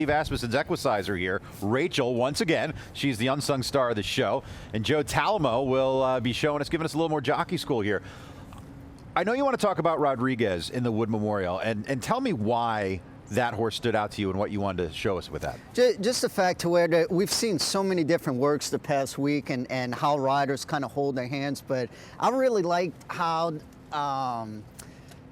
Steve Asmussen's Equicizer here. Rachel, once again, she's the unsung star of the show. And Joe Talamo will be showing us, giving us a little more jockey school here. I know you want to talk about Rodriguez in the Wood Memorial, and tell me why that horse stood out to you and what you wanted to show us with that. Just the fact to where we've seen so many different works the past week and how riders kind of hold their hands, but I really liked how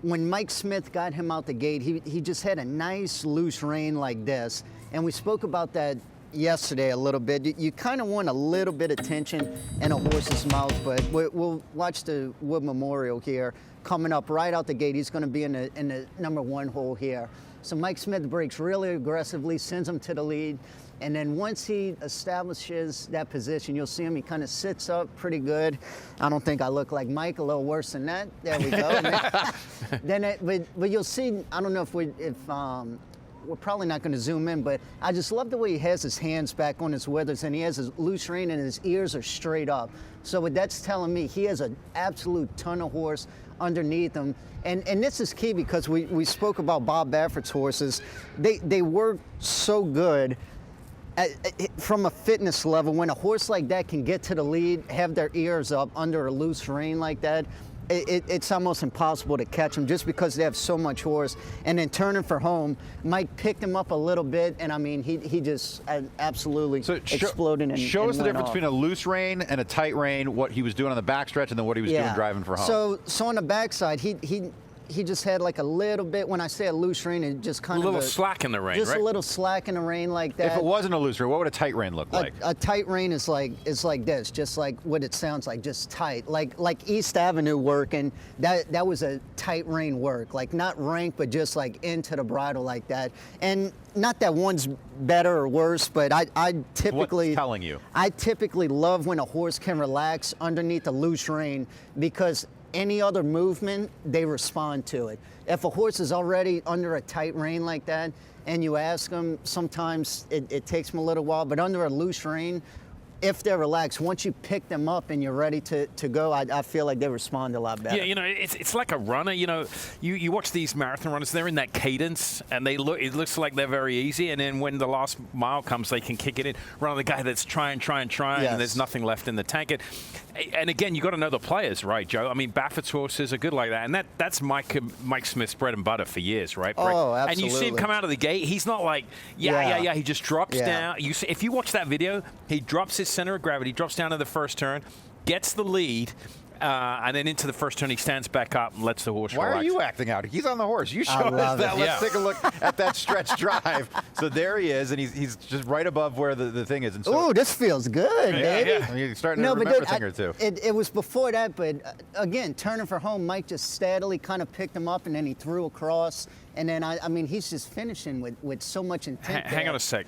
when Mike Smith got him out the gate, he just had a nice loose rein like this, and we spoke about that yesterday a little bit. You kind of want a little bit of tension in a horse's mouth, but we'll watch the Wood Memorial here coming up right out the gate. He's going to be in the #1 hole here. So Mike Smith breaks really aggressively, sends him to the lead, and then once he establishes that position, you'll see him, he kind of sits up pretty good. I don't think I look like Mike, a little worse than that. There we go. But you'll see, I don't know if we're probably not going to zoom in, but I just love the way he has his hands back on his withers, and he has his loose rein and his ears are straight up. So what that's telling me, he has an absolute ton of horse underneath him. And this is key because we spoke about Bob Baffert's horses. They work so good from a fitness level. When a horse like that can get to the lead, have their ears up under a loose rein like that, it's almost impossible to catch them just because they have so much horse. And then turning for home, Mike picked him up a little bit, and I mean, he just absolutely exploded. Show us the difference between a loose rein and a tight rein, what he was doing on the backstretch and then what he was doing driving for home. So on the backside, he just had like a little bit, when I say a loose rein, it just kind of a little slack in the rein, just right? a little slack in the rein like that. If it wasn't a loose rein, what would a tight rein look like? A tight rein is like this, just like what it sounds like, just tight. Like East Avenue work, and that was a tight rein work, like not rank, but just like into the bridle like that. And not that one's better or worse, but I typically What's telling you? I typically love when a horse can relax underneath a loose rein, because any other movement, they respond to it. If a horse is already under a tight rein like that, and you ask them, sometimes it takes them a little while, but under a loose rein, if they're relaxed, once you pick them up and you're ready to go, I feel like they respond a lot better. Yeah, you know, it's like a runner. You know, you watch these marathon runners, they're in that cadence, and it looks like they're very easy, and then when the last mile comes, they can kick it in. Run on the guy that's trying, yes, and there's nothing left in the tank. And again, you got to know the players, right, Joe? I mean, Baffert's horses are good like that, and that's Mike Smith's bread and butter for years, right? Oh, absolutely. And you see him come out of the gate, he's not like, yeah. He just drops down. If you watch that video, he drops his center of gravity, drops down to the first turn, gets the lead, and then into the first turn, he stands back up and lets the horse relax. Why are you acting out? He's on the horse. You showed us that. Let's take a look at that stretch drive. So there he is, and he's just right above where the thing is. Oh, this feels good, baby. Yeah. You're starting to remember a thing or two. It was before that, but again, turning for home, Mike just steadily kind of picked him up, and then he threw across. And then, I mean, he's just finishing with so much intent. Hang on a sec.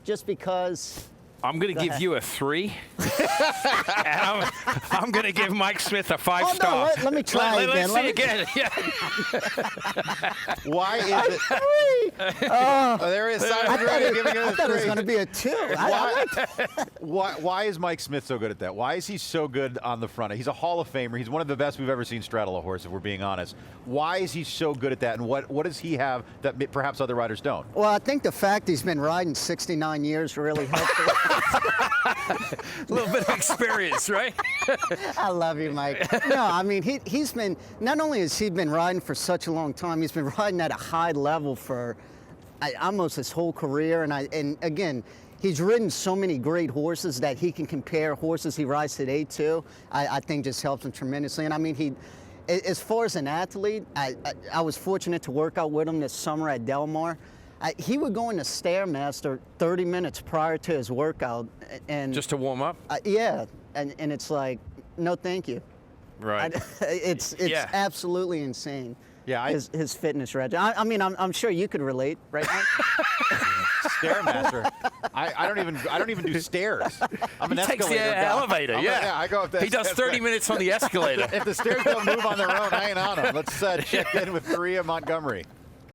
Just because... I'm going to give you a 3, and I'm going to give Mike Smith a 5-star. No, let me try again. Let's see again. Yeah. Why is it? Oh, there is Simon Gray giving it a 3. I thought it was going to be a 2. Why is Mike Smith so good at that? Why is he so good on the front? He's a Hall of Famer. He's one of the best we've ever seen straddle a horse, if we're being honest. Why is he so good at that, and what does he have that perhaps other riders don't? Well, I think the fact he's been riding 69 years really helps. A little bit of experience, right? I love you, Mike. No, I mean, he's been, not only has he been riding for such a long time, he's been riding at a high level for almost his whole career. And again, he's ridden so many great horses that he can compare horses he rides today to. I think just helps him tremendously. And I mean, as far as an athlete, I was fortunate to work out with him this summer at Del Mar. He would go into Stairmaster 30 minutes prior to his workout, and just to warm up. Yeah, and it's like, no, thank you. Right. It's absolutely insane. Yeah, his fitness regimen. I mean, I'm sure you could relate, right? Stairmaster. I don't even do stairs. I'm an escalator takes the guy. elevator. Yeah, I go up there. He does 30 minutes on the escalator. If the stairs don't move on their own, I ain't on them. Let's check in with Maria Montgomery.